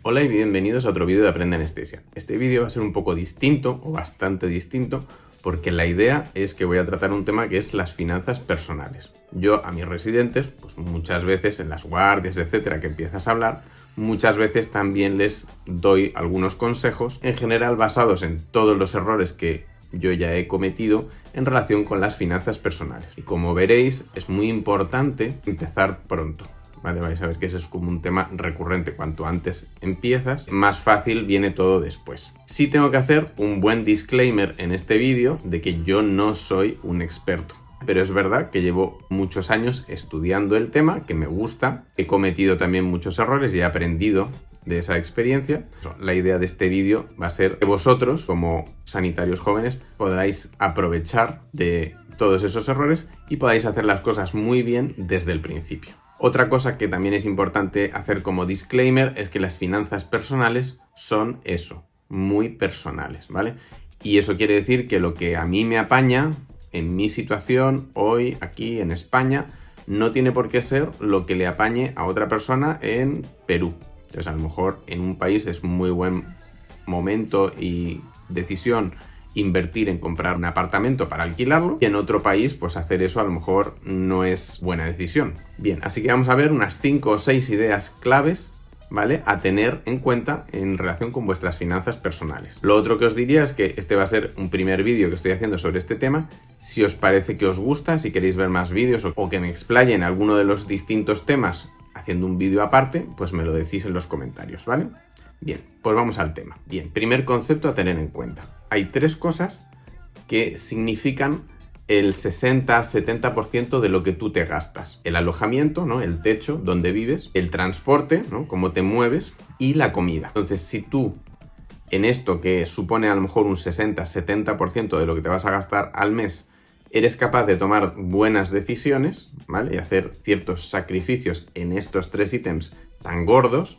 Hola y bienvenidos a otro vídeo de Aprende Anestesia. Este vídeo va a ser un poco distinto o bastante distinto porque la idea es que voy a tratar un tema que es las finanzas personales. Yo a mis residentes, pues muchas veces en las guardias, etcétera, que empiezas a hablar, muchas veces también les doy algunos consejos, en general basados en todos los errores que yo ya he cometido en relación con las finanzas personales. Y como veréis, es muy importante empezar pronto. ¿Vale? Vais a ver que ese es como un tema recurrente. Cuanto antes empiezas, más fácil viene todo después. Sí tengo que hacer un buen disclaimer en este vídeo de que yo no soy un experto. Pero es verdad que llevo muchos años estudiando el tema, que me gusta. He cometido también muchos errores y he aprendido de esa experiencia. La idea de este vídeo va a ser que vosotros, como sanitarios jóvenes, podáis aprovechar de todos esos errores y podáis hacer las cosas muy bien desde el principio. Otra cosa que también es importante hacer como disclaimer es que las finanzas personales son eso, muy personales, ¿vale? Y eso quiere decir que lo que a mí me apaña en mi situación hoy aquí en España no tiene por qué ser lo que le apañe a otra persona en Perú. Entonces a lo mejor en un país es muy buen momento y decisión invertir en comprar un apartamento para alquilarlo, y en otro país pues hacer eso a lo mejor no es buena decisión. Bien, así que vamos a ver unas 5 o 6 ideas claves, ¿vale?, a tener en cuenta en relación con vuestras finanzas personales. Lo otro que os diría es que este va a ser un primer vídeo que estoy haciendo sobre este tema. Si os parece que os gusta, si queréis ver más vídeos o que me explaye en alguno de los distintos temas haciendo un vídeo aparte, pues me lo decís en los comentarios, ¿vale? Bien, pues vamos al tema. Bien, primer concepto a tener en cuenta. Hay 3 cosas que significan el 60-70% de lo que tú te gastas. El alojamiento, ¿no?, el techo donde vives, el transporte, ¿no?, cómo te mueves, y la comida. Entonces, si tú en esto que supone a lo mejor un 60-70% de lo que te vas a gastar al mes, eres capaz de tomar buenas decisiones, ¿vale?, y hacer ciertos sacrificios en estos 3 ítems tan gordos,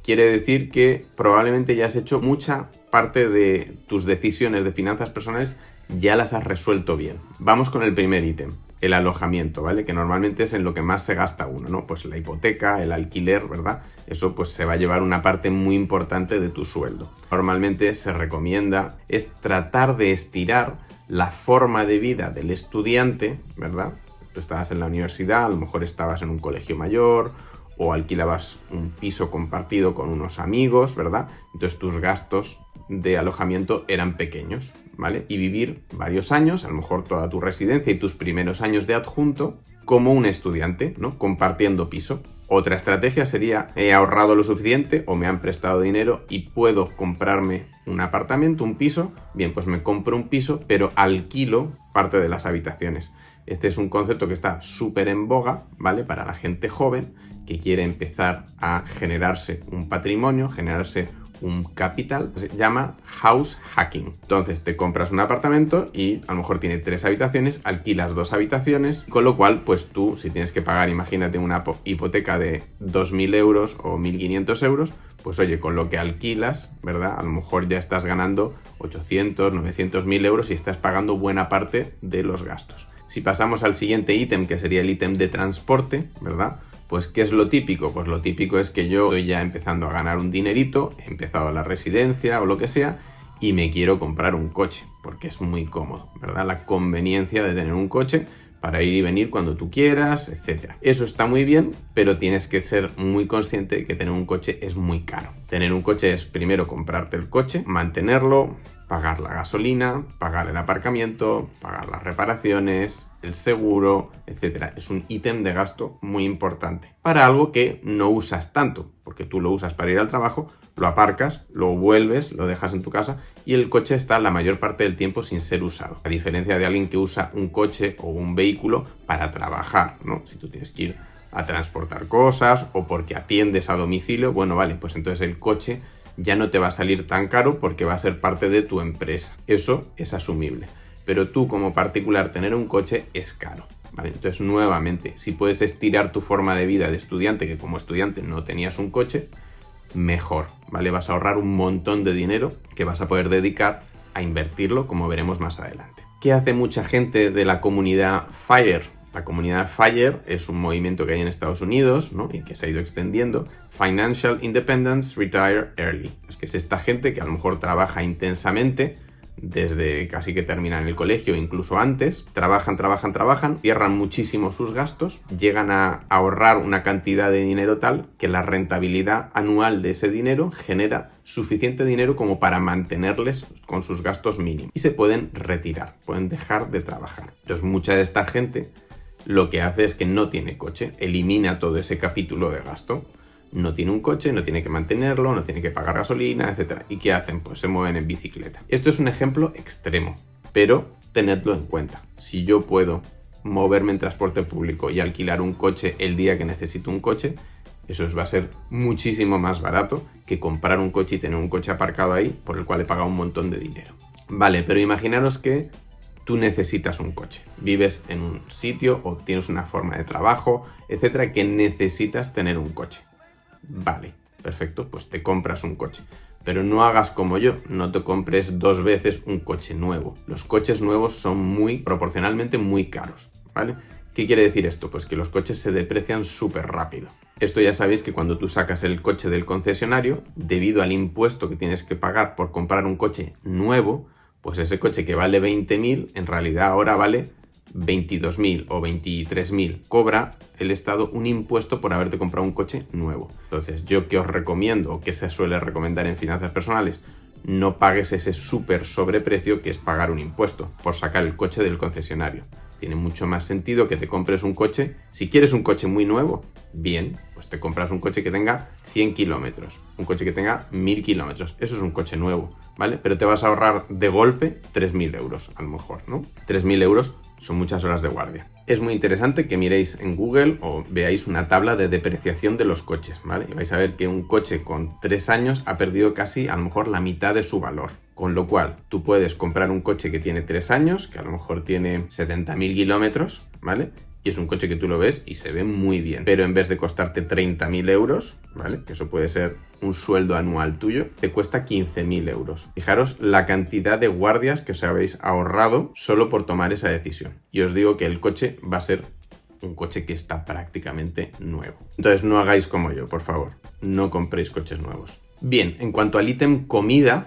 quiere decir que probablemente ya has hecho mucha parte de tus decisiones de finanzas personales, ya las has resuelto bien. Vamos con el primer ítem, el alojamiento, ¿vale? Que normalmente es en lo que más se gasta uno, ¿no? Pues la hipoteca, el alquiler, ¿verdad? Eso pues se va a llevar una parte muy importante de tu sueldo. Normalmente se recomienda es tratar de estirar la forma de vida del estudiante, ¿verdad? Tú estabas en la universidad, a lo mejor estabas en un colegio mayor o alquilabas un piso compartido con unos amigos, ¿verdad? Entonces tus gastos de alojamiento eran pequeños, ¿vale? Y vivir varios años, a lo mejor toda tu residencia y tus primeros años de adjunto, como un estudiante, ¿no?, compartiendo piso. Otra estrategia sería, he ahorrado lo suficiente o me han prestado dinero y puedo comprarme un apartamento, un piso. Bien, pues me compro un piso, pero alquilo parte de las habitaciones. Este es un concepto que está súper en boga, ¿vale?, para la gente joven que quiere empezar a generarse un patrimonio, generarse un capital. Se llama house hacking. Entonces te compras un apartamento y a lo mejor tiene 3 habitaciones, alquilas 2 habitaciones, con lo cual pues tú, si tienes que pagar, imagínate, una hipoteca de 2.000 euros o 1.500 euros, pues oye, con lo que alquilas, ¿verdad?, a lo mejor ya estás ganando 800, 900.000 euros y estás pagando buena parte de los gastos. Si pasamos al siguiente ítem, que sería el ítem de transporte, ¿verdad?, pues ¿qué es lo típico? Pues lo típico es que yo estoy ya empezando a ganar un dinerito, he empezado la residencia o lo que sea, y me quiero comprar un coche, porque es muy cómodo, ¿verdad? La conveniencia de tener un coche para ir y venir cuando tú quieras, etc. Eso está muy bien, pero tienes que ser muy consciente de que tener un coche es muy caro. Tener un coche es primero comprarte el coche, mantenerlo, pagar la gasolina, pagar el aparcamiento, pagar las reparaciones, el seguro, etc. Es un ítem de gasto muy importante para algo que no usas tanto, porque tú lo usas para ir al trabajo, lo aparcas, lo vuelves, lo dejas en tu casa y el coche está la mayor parte del tiempo sin ser usado. A diferencia de alguien que usa un coche o un vehículo para trabajar, ¿no? Si tú tienes que ir a transportar cosas o porque atiendes a domicilio, bueno, vale, pues entonces el coche ya no te va a salir tan caro porque va a ser parte de tu empresa. Eso es asumible. Pero tú como particular tener un coche es caro, ¿vale? Entonces nuevamente, si puedes estirar tu forma de vida de estudiante, que como estudiante no tenías un coche, mejor, ¿vale? Vas a ahorrar un montón de dinero que vas a poder dedicar a invertirlo, como veremos más adelante. ¿Qué hace mucha gente de la comunidad FIRE? La comunidad FIRE es un movimiento que hay en Estados Unidos, ¿no? Y que se ha ido extendiendo. Financial Independence Retire Early. Es que es esta gente que a lo mejor trabaja intensamente desde casi que terminan el colegio, incluso antes, trabajan, cierran muchísimo sus gastos, llegan a ahorrar una cantidad de dinero tal que la rentabilidad anual de ese dinero genera suficiente dinero como para mantenerles con sus gastos mínimos y se pueden retirar, pueden dejar de trabajar. Entonces mucha de esta gente lo que hace es que no tiene coche, elimina todo ese capítulo de gasto. No tiene un coche, no tiene que mantenerlo, no tiene que pagar gasolina, etc. ¿Y qué hacen? Pues se mueven en bicicleta. Esto es un ejemplo extremo, pero tenedlo en cuenta. Si yo puedo moverme en transporte público y alquilar un coche el día que necesito un coche, eso os va a ser muchísimo más barato que comprar un coche y tener un coche aparcado ahí por el cual he pagado un montón de dinero. Vale, pero imaginaros que tú necesitas un coche. Vives en un sitio o tienes una forma de trabajo, etcétera, que necesitas tener un coche. Vale, perfecto, pues te compras un coche. Pero no hagas como yo, no te compres 2 veces un coche nuevo. Los coches nuevos son proporcionalmente muy caros, ¿vale? ¿Qué quiere decir esto? Pues que los coches se deprecian súper rápido. Esto ya sabéis que cuando tú sacas el coche del concesionario, debido al impuesto que tienes que pagar por comprar un coche nuevo, pues ese coche que vale 20.000, en realidad ahora vale 22.000 o 23.000. Cobra el Estado un impuesto por haberte comprado un coche nuevo. Entonces, yo que os recomiendo, o que se suele recomendar en finanzas personales, no pagues ese súper sobreprecio que es pagar un impuesto por sacar el coche del concesionario. Tiene mucho más sentido que te compres un coche. Si quieres un coche muy nuevo, bien, pues te compras un coche que tenga 100 kilómetros, un coche que tenga 1.000 kilómetros. Eso es un coche nuevo, ¿vale? Pero te vas a ahorrar de golpe 3.000 euros, a lo mejor, ¿no? 3.000 euros son muchas horas de guardia. Es muy interesante que miréis en Google o veáis una tabla de depreciación de los coches, ¿vale? Y vais a ver que un coche con 3 años ha perdido casi, a lo mejor, la mitad de su valor. Con lo cual, tú puedes comprar un coche que tiene 3 años, que a lo mejor tiene 70.000 kilómetros, ¿vale? Y es un coche que tú lo ves y se ve muy bien. Pero en vez de costarte 30.000 euros, ¿vale? Que eso puede ser un sueldo anual tuyo, te cuesta 15.000 euros. Fijaros la cantidad de guardias que os habéis ahorrado solo por tomar esa decisión. Y os digo que el coche va a ser un coche que está prácticamente nuevo. Entonces no hagáis como yo, por favor. No compréis coches nuevos. Bien, en cuanto al ítem comida,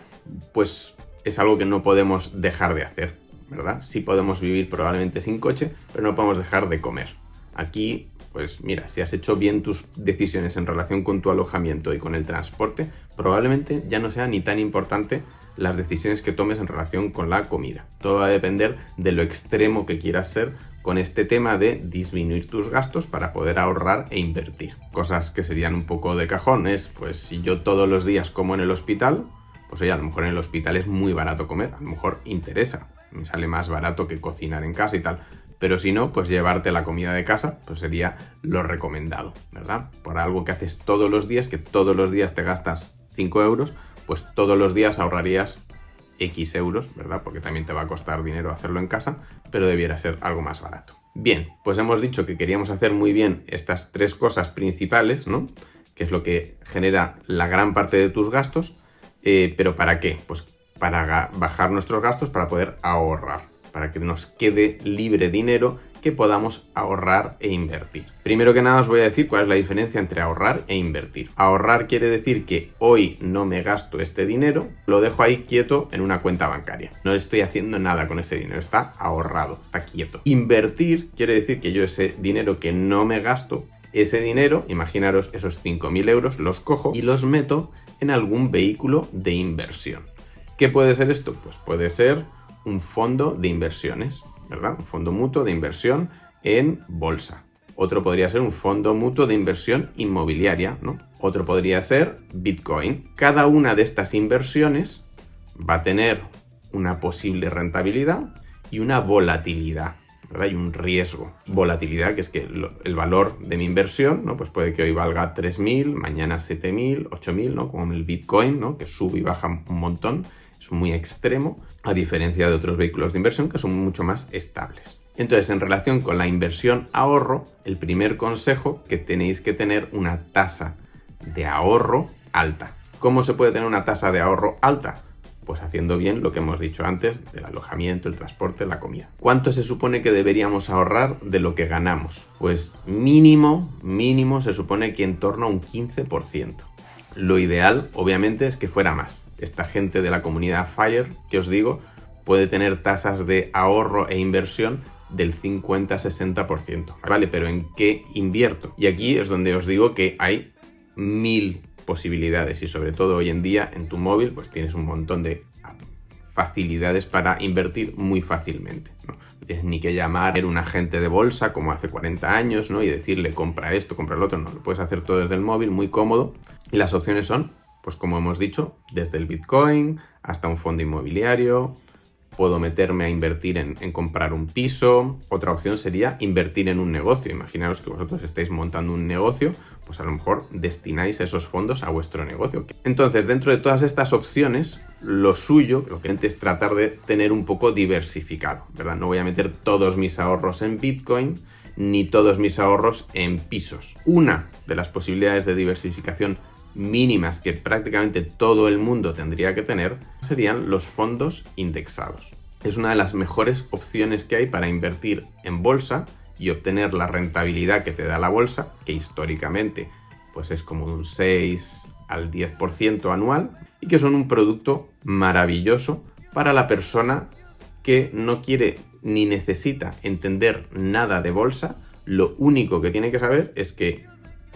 pues es algo que no podemos dejar de hacer, ¿verdad? Sí podemos vivir probablemente sin coche, pero no podemos dejar de comer. Aquí, pues mira, si has hecho bien tus decisiones en relación con tu alojamiento y con el transporte, probablemente ya no sea ni tan importante las decisiones que tomes en relación con la comida. Todo va a depender de lo extremo que quieras ser con este tema de disminuir tus gastos para poder ahorrar e invertir. Cosas que serían un poco de cajón es, pues si yo todos los días como en el hospital, pues oye, a lo mejor en el hospital es muy barato comer, a lo mejor interesa, me sale más barato que cocinar en casa y tal, pero si no, pues llevarte la comida de casa, pues sería lo recomendado, ¿verdad? Por algo que haces todos los días, que todos los días te gastas 5 euros, pues todos los días ahorrarías X euros, ¿verdad? Porque también te va a costar dinero hacerlo en casa, pero debiera ser algo más barato. Bien, pues hemos dicho que queríamos hacer muy bien estas 3 cosas principales, ¿no? Que es lo que genera la gran parte de tus gastos. ¿Pero para qué? Pues para bajar nuestros gastos, para poder ahorrar, para que nos quede libre dinero que podamos ahorrar e invertir. Primero que nada os voy a decir cuál es la diferencia entre ahorrar e invertir. Ahorrar quiere decir que hoy no me gasto este dinero, lo dejo ahí quieto en una cuenta bancaria. No estoy haciendo nada con ese dinero, está ahorrado, está quieto. Invertir quiere decir que yo ese dinero que no me gasto, ese dinero, imaginaros esos 5.000 euros, los cojo y los meto en algún vehículo de inversión. ¿Qué puede ser esto? Pues puede ser un fondo de inversiones, ¿verdad? Un fondo mutuo de inversión en bolsa. Otro podría ser un fondo mutuo de inversión inmobiliaria, ¿no? Otro podría ser Bitcoin. Cada una de estas inversiones va a tener una posible rentabilidad y una volatilidad, ¿verdad? Y un riesgo. Volatilidad, que es que el valor de mi inversión, ¿no? Pues puede que hoy valga 3.000, mañana 7.000, 8.000, ¿no? Como el Bitcoin, ¿no? Que sube y baja un montón. Es muy extremo, a diferencia de otros vehículos de inversión que son mucho más estables. Entonces, en relación con la inversión ahorro, el primer consejo es que tenéis que tener una tasa de ahorro alta. ¿Cómo se puede tener una tasa de ahorro alta? Pues haciendo bien lo que hemos dicho antes del alojamiento, el transporte, la comida. ¿Cuánto se supone que deberíamos ahorrar de lo que ganamos? Pues mínimo se supone que en torno a un 15%. Lo ideal, obviamente, es que fuera más. Esta gente de la comunidad FIRE, que os digo, puede tener tasas de ahorro e inversión del 50-60%. ¿Vale? Pero ¿en qué invierto? Y aquí es donde os digo que hay 1000 posibilidades y sobre todo hoy en día en tu móvil pues tienes un montón de facilidades para invertir muy fácilmente, ¿no? No tienes ni que llamar a un agente de bolsa como hace 40 años, ¿no? Y decirle compra esto, compra lo otro, no, lo puedes hacer todo desde el móvil, muy cómodo, y las opciones son, pues como hemos dicho, desde el Bitcoin hasta un fondo inmobiliario. Puedo meterme a invertir en comprar un piso. Otra opción sería invertir en un negocio. Imaginaros que vosotros estáis montando un negocio, pues a lo mejor destináis esos fondos a vuestro negocio. Entonces, dentro de todas estas opciones, lo suyo, lo que es tratar de tener un poco diversificado, ¿verdad? No voy a meter todos mis ahorros en Bitcoin, ni todos mis ahorros en pisos. Una de las posibilidades de diversificación mínimas que prácticamente todo el mundo tendría que tener serían los fondos indexados. Es una de las mejores opciones que hay para invertir en bolsa y obtener la rentabilidad que te da la bolsa, que históricamente pues es como un 6 al 10% anual, y que son un producto maravilloso para la persona que no quiere ni necesita entender nada de bolsa. Lo único que tiene que saber es que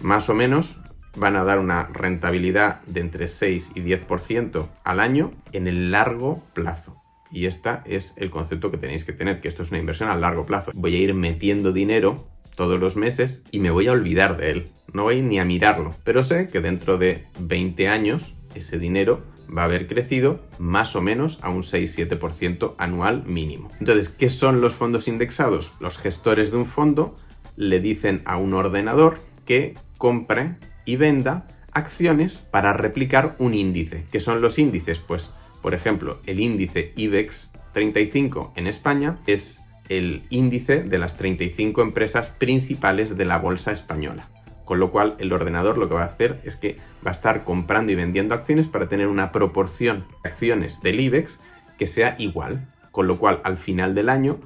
más o menos van a dar una rentabilidad de entre 6 y 10% al año en el largo plazo. Y este es el concepto que tenéis que tener, que esto es una inversión a largo plazo. Voy a ir metiendo dinero todos los meses y me voy a olvidar de él. No voy ni a mirarlo. Pero sé que dentro de 20 años ese dinero va a haber crecido más o menos a un 6-7% anual mínimo. Entonces, ¿qué son los fondos indexados? Los gestores de un fondo le dicen a un ordenador que compre y venda acciones para replicar un índice. ¿Qué son los índices? Pues, por ejemplo, el índice IBEX 35 en España es el índice de las 35 empresas principales de la bolsa española. Con lo cual, el ordenador lo que va a hacer es que va a estar comprando y vendiendo acciones para tener una proporción de acciones del IBEX que sea igual. Con lo cual, al final del año,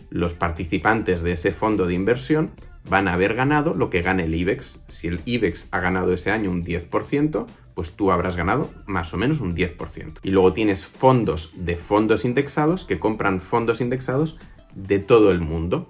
los participantes de ese fondo de inversión van a haber ganado lo que gane el IBEX. Si el IBEX ha ganado ese año un 10%, pues tú habrás ganado más o menos un 10%. Y luego tienes fondos de fondos indexados que compran fondos indexados de todo el mundo.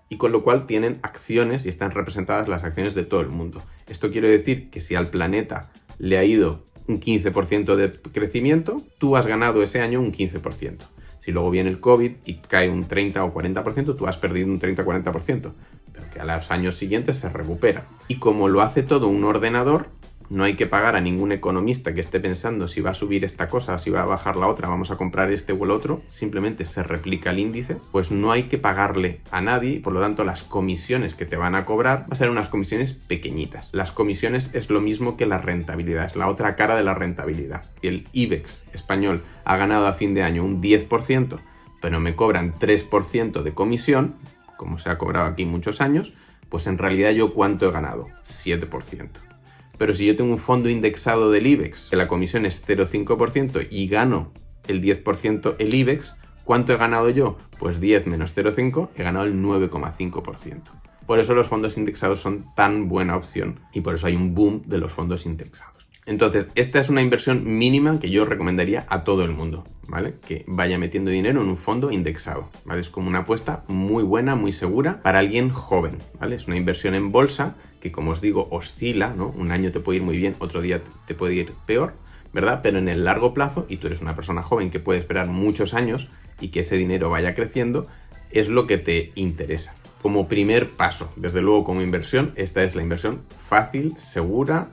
Y con lo cual tienen acciones y están representadas las acciones de todo el mundo. Esto quiere decir que si al planeta le ha ido un 15% de crecimiento, tú has ganado ese año un 15%. Si luego viene el COVID y cae un 30 o 40%, tú has perdido un 30 o 40%. Pero que a los años siguientes se recupera. Y como lo hace todo un ordenador, no hay que pagar a ningún economista que esté pensando si va a subir esta cosa, si va a bajar la otra, vamos a comprar este o el otro, simplemente se replica el índice, pues no hay que pagarle a nadie y por lo tanto las comisiones que te van a cobrar van a ser unas comisiones pequeñitas. Las comisiones es lo mismo que la rentabilidad, es la otra cara de la rentabilidad. Si el IBEX español ha ganado a fin de año un 10%, pero me cobran 3% de comisión, como se ha cobrado aquí muchos años, pues en realidad yo ¿cuánto he ganado? 7%. Pero si yo tengo un fondo indexado del IBEX, que la comisión es 0,5% y gano el 10% el IBEX, ¿cuánto he ganado yo? Pues 10 menos 0,5, he ganado el 9,5%. Por eso los fondos indexados son tan buena opción y por eso hay un boom de los fondos indexados. Entonces, esta es una inversión mínima que yo recomendaría a todo el mundo, ¿vale? Que vaya metiendo dinero en un fondo indexado, ¿vale? Es como una apuesta muy buena, muy segura para alguien joven, ¿vale? Es una inversión en bolsa que, como os digo, oscila, ¿no? Un año te puede ir muy bien, otro día te puede ir peor, ¿verdad? Pero en el largo plazo, y tú eres una persona joven que puede esperar muchos años y que ese dinero vaya creciendo, es lo que te interesa. Como primer paso, desde luego como inversión, esta es la inversión fácil, segura,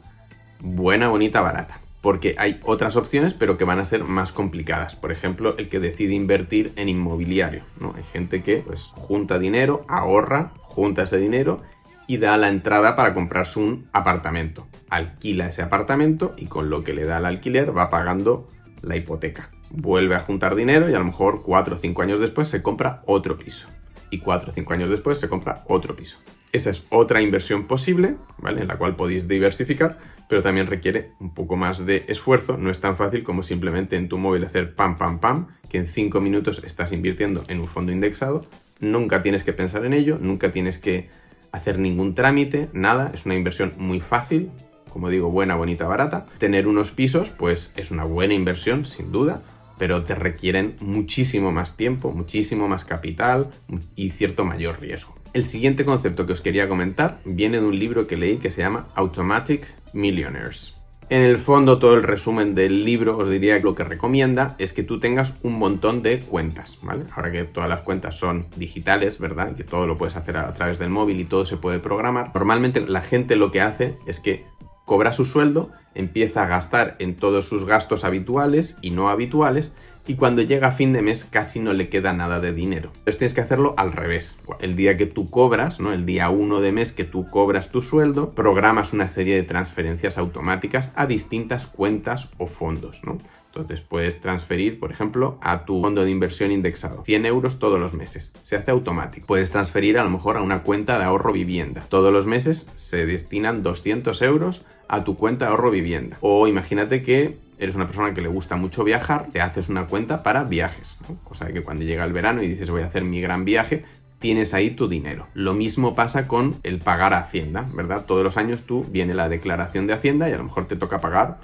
buena, bonita, barata. Porque hay otras opciones, pero que van a ser más complicadas. Por ejemplo, el que decide invertir en inmobiliario, ¿no? Hay gente que pues junta dinero, ahorra, junta ese dinero y da la entrada para comprarse un apartamento. Alquila ese apartamento y con lo que le da el alquiler va pagando la hipoteca. Vuelve a juntar dinero y a lo mejor 4 o 5 años después se compra otro piso. y 4 o 5 años después se compra otro piso. Esa es otra inversión posible, ¿vale? En la cual podéis diversificar, pero también requiere un poco más de esfuerzo. No es tan fácil como simplemente en tu móvil hacer pam, pam, pam, que en 5 minutos estás invirtiendo en un fondo indexado. Nunca tienes que pensar en ello, nunca tienes que hacer ningún trámite, nada. Es una inversión muy fácil, como digo, buena, bonita, barata. Tener unos pisos, pues es una buena inversión, sin duda, pero te requieren muchísimo más tiempo, muchísimo más capital y cierto mayor riesgo. El siguiente concepto que os quería comentar viene de un libro que leí que se llama Automatic Millionaires. En el fondo, todo el resumen del libro os diría que lo que recomienda es que tú tengas un montón de cuentas, ¿vale? Ahora que todas las cuentas son digitales, ¿verdad? Y que todo lo puedes hacer a través del móvil y todo se puede programar. Normalmente la gente lo que hace es que cobra su sueldo, empieza a gastar en todos sus gastos habituales y no habituales, y cuando llega a fin de mes casi no le queda nada de dinero. Entonces tienes que hacerlo al revés. El día que tú cobras, ¿no? El día 1 de mes que tú cobras tu sueldo, programas una serie de transferencias automáticas a distintas cuentas o fondos, ¿no? Entonces puedes transferir, por ejemplo, a tu fondo de inversión indexado 100 euros todos los meses. Se hace automático. Puedes transferir a lo mejor a una cuenta de ahorro vivienda. Todos los meses se destinan 200 euros a tu cuenta de ahorro vivienda. O imagínate que eres una persona que le gusta mucho viajar, te haces una cuenta para viajes, ¿no? Cosa de que cuando llega el verano y dices voy a hacer mi gran viaje, tienes ahí tu dinero. Lo mismo pasa con el pagar a Hacienda, ¿verdad? Todos los años viene la declaración de Hacienda y a lo mejor te toca pagar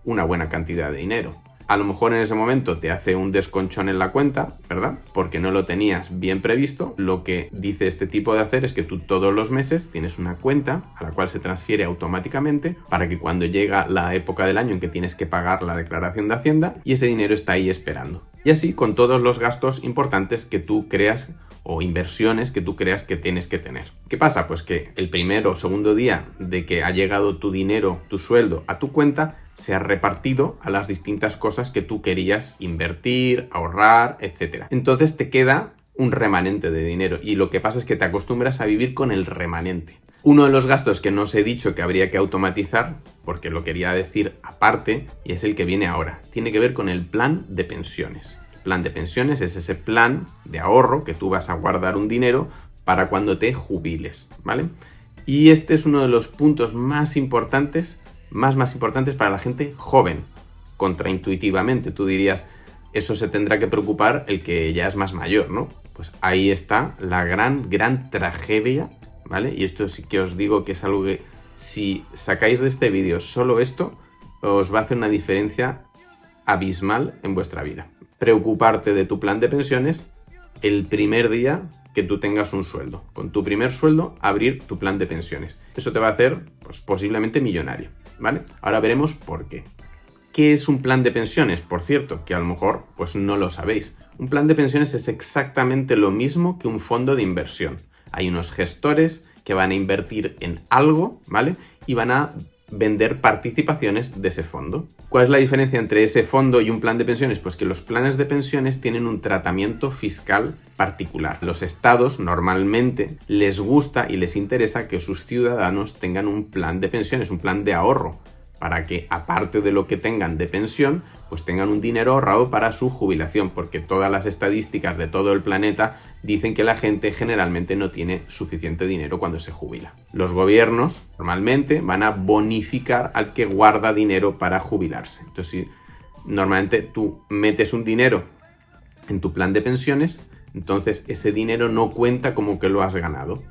una buena cantidad de dinero. A lo mejor en ese momento te hace un desconchón en la cuenta, ¿verdad? Porque no lo tenías bien previsto. Lo que dice este tipo de hacer es que tú todos los meses tienes una cuenta a la cual se transfiere automáticamente para que cuando llega la época del año en que tienes que pagar la declaración de Hacienda y ese dinero está ahí esperando. Y así con todos los gastos importantes que tú creas o inversiones que tú creas que tienes que tener. ¿Qué pasa? Pues que el primero o segundo día de que ha llegado tu dinero, tu sueldo a tu cuenta, se ha repartido a las distintas cosas que tú querías invertir, ahorrar, etc. Entonces te queda un remanente de dinero y lo que pasa es que te acostumbras a vivir con el remanente. Uno de los gastos que no os he dicho que habría que automatizar, porque lo quería decir aparte, y es el que viene ahora. Tiene que ver con el plan de pensiones. El plan de pensiones es ese plan de ahorro que tú vas a guardar un dinero para cuando te jubiles, ¿vale? Y este es uno de los puntos más importantes para la gente joven. Contraintuitivamente, tú dirías, eso se tendrá que preocupar el que ya es más mayor, ¿no? Pues ahí está la gran tragedia, ¿vale? Y esto sí que os digo que es algo que si sacáis de este vídeo solo esto, os va a hacer una diferencia abismal en vuestra vida. Preocuparte de tu plan de pensiones el primer día que tú tengas un sueldo. Con tu primer sueldo, abrir tu plan de pensiones. Eso te va a hacer, pues, posiblemente millonario, ¿vale? Ahora veremos por qué. ¿Qué es un plan de pensiones? Por cierto, que a lo mejor pues no lo sabéis. Un plan de pensiones es exactamente lo mismo que un fondo de inversión. Hay unos gestores que van a invertir en algo, ¿vale? Y van a vender participaciones de ese fondo. ¿Cuál es la diferencia entre ese fondo y un plan de pensiones? Pues que los planes de pensiones tienen un tratamiento fiscal particular. Los estados normalmente les gusta y les interesa que sus ciudadanos tengan un plan de pensiones, un plan de ahorro, para que aparte de lo que tengan de pensión, pues tengan un dinero ahorrado para su jubilación, porque todas las estadísticas de todo el planeta dicen que la gente generalmente no tiene suficiente dinero cuando se jubila. Los gobiernos normalmente van a bonificar al que guarda dinero para jubilarse. Entonces, si normalmente tú metes un dinero en tu plan de pensiones, entonces ese dinero no cuenta como que lo has ganado.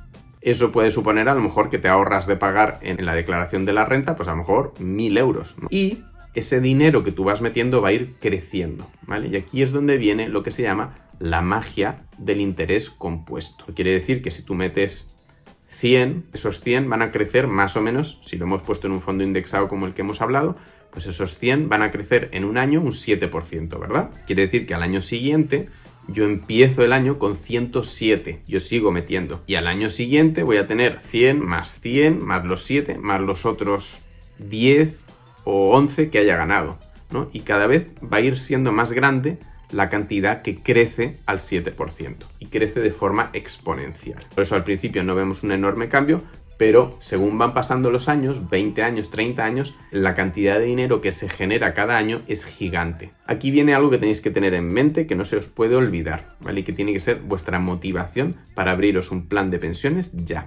Eso puede suponer a lo mejor que te ahorras de pagar en la declaración de la renta, pues a lo mejor 1.000 euros, ¿no? Y ese dinero que tú vas metiendo va a ir creciendo, ¿vale? Y aquí es donde viene lo que se llama la magia del interés compuesto. Quiere decir que si tú metes 100, esos 100 van a crecer más o menos, si lo hemos puesto en un fondo indexado como el que hemos hablado, pues esos 100 van a crecer en un año un 7%, ¿verdad? Quiere decir que al año siguiente yo empiezo el año con 107, yo sigo metiendo. Y al año siguiente voy a tener 100 más los 7, más los otros 10 o 11 que haya ganado, ¿no? Y cada vez va a ir siendo más grande la cantidad que crece al 7% y crece de forma exponencial. Por eso al principio no vemos un enorme cambio, Pero según van pasando los años, 20 años, 30 años, la cantidad de dinero que se genera cada año es gigante. Aquí viene algo que tenéis que tener en mente, que no se os puede olvidar, ¿vale? Y que tiene que ser vuestra motivación para abriros un plan de pensiones ya.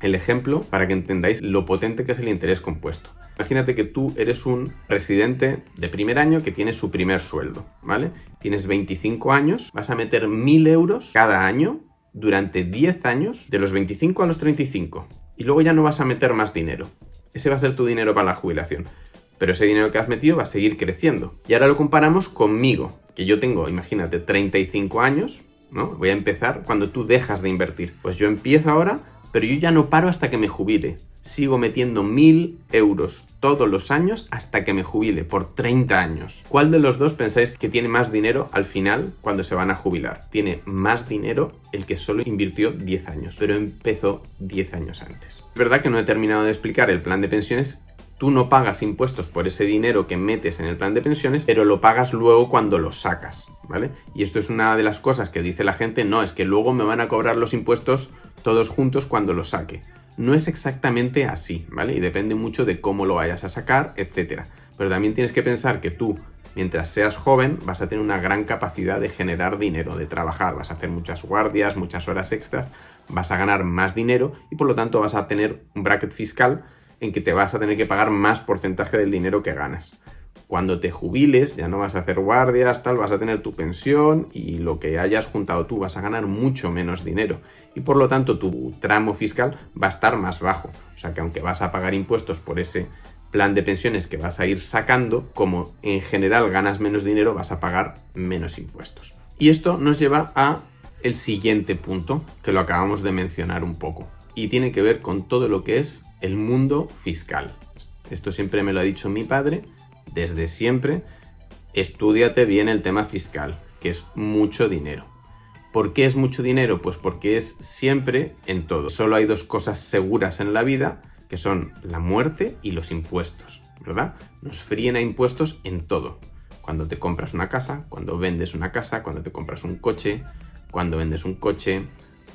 El ejemplo, para que entendáis lo potente que es el interés compuesto. Imagínate que tú eres un residente de primer año que tiene su primer sueldo, ¿vale? Tienes 25 años, vas a meter 1.000 euros cada año durante 10 años, de los 25 a los 35. Y luego ya no vas a meter más dinero. Ese va a ser tu dinero para la jubilación. Pero ese dinero que has metido va a seguir creciendo. Y ahora lo comparamos conmigo, que yo tengo, imagínate, 35 años, ¿no? Voy a empezar cuando tú dejas de invertir. Pues yo empiezo ahora, pero yo ya no paro hasta que me jubile. Sigo metiendo 1.000 euros todos los años hasta que me jubile, por 30 años. ¿Cuál de los dos pensáis que tiene más dinero al final cuando se van a jubilar? Tiene más dinero el que solo invirtió 10 años, pero empezó 10 años antes. Es verdad que no he terminado de explicar el plan de pensiones. Tú no pagas impuestos por ese dinero que metes en el plan de pensiones, pero lo pagas luego cuando lo sacas, ¿vale? Y esto es una de las cosas que dice la gente, no, es que luego me van a cobrar los impuestos todos juntos cuando lo saque. No es exactamente así, ¿vale? Y depende mucho de cómo lo vayas a sacar, etcétera. Pero también tienes que pensar que tú, mientras seas joven, vas a tener una gran capacidad de generar dinero, de trabajar. Vas a hacer muchas guardias, muchas horas extras, vas a ganar más dinero y por lo tanto vas a tener un bracket fiscal en que te vas a tener que pagar más porcentaje del dinero que ganas. Cuando te jubiles ya no vas a hacer guardias, tal, vas a tener tu pensión y lo que hayas juntado tú vas a ganar mucho menos dinero y por lo tanto tu tramo fiscal va a estar más bajo. O sea que aunque vas a pagar impuestos por ese plan de pensiones que vas a ir sacando, como en general ganas menos dinero, vas a pagar menos impuestos. Y esto nos lleva a el siguiente punto, que lo acabamos de mencionar un poco, y tiene que ver con todo lo que es el mundo fiscal. Esto siempre me lo ha dicho mi padre. Desde siempre, estúdiate bien el tema fiscal, que es mucho dinero. ¿Por qué es mucho dinero? Pues porque es siempre en todo. Solo hay dos cosas seguras en la vida, que son la muerte y los impuestos, ¿verdad? Nos fríen a impuestos en todo. Cuando te compras una casa, cuando vendes una casa, cuando te compras un coche, cuando vendes un coche,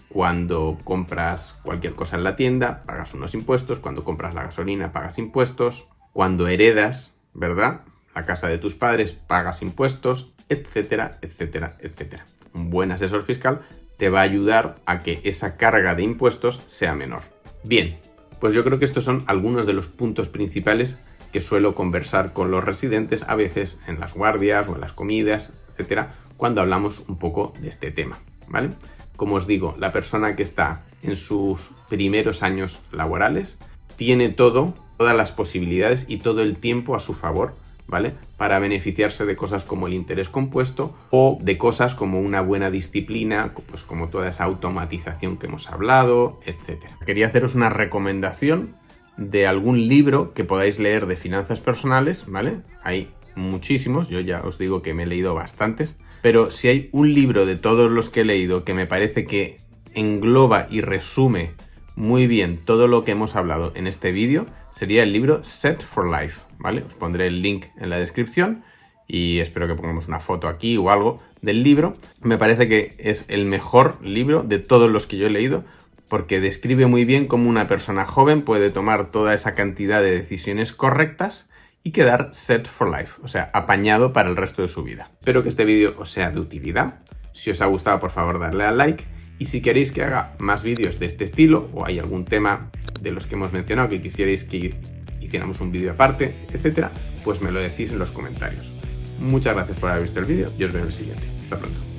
cuando compras cualquier cosa en la tienda, pagas unos impuestos, cuando compras la gasolina, pagas impuestos, cuando heredas, ¿verdad? La casa de tus padres, pagas impuestos, etcétera, etcétera, etcétera. Un buen asesor fiscal te va a ayudar a que esa carga de impuestos sea menor. Bien, pues yo creo que estos son algunos de los puntos principales que suelo conversar con los residentes a veces en las guardias o en las comidas, etcétera, cuando hablamos un poco de este tema, ¿vale? Como os digo, la persona que está en sus primeros años laborales tiene todas las posibilidades y todo el tiempo a su favor, ¿vale? Para beneficiarse de cosas como el interés compuesto o de cosas como una buena disciplina, pues como toda esa automatización que hemos hablado, etcétera. Quería haceros una recomendación de algún libro que podáis leer de finanzas personales, ¿vale? Hay muchísimos, yo ya os digo que me he leído bastantes, pero si hay un libro de todos los que he leído que me parece que engloba y resume muy bien todo lo que hemos hablado en este vídeo, sería el libro Set for Life, ¿vale? Os pondré el link en la descripción y espero que pongamos una foto aquí o algo del libro. Me parece que es el mejor libro de todos los que yo he leído porque describe muy bien cómo una persona joven puede tomar toda esa cantidad de decisiones correctas y quedar set for life, o sea, apañado para el resto de su vida. Espero que este vídeo os sea de utilidad. Si os ha gustado, por favor, darle al like. Y si queréis que haga más vídeos de este estilo o hay algún tema de los que hemos mencionado que quisierais que hiciéramos un vídeo aparte, etcétera, pues me lo decís en los comentarios. Muchas gracias por haber visto el vídeo y os veo en el siguiente. Hasta pronto.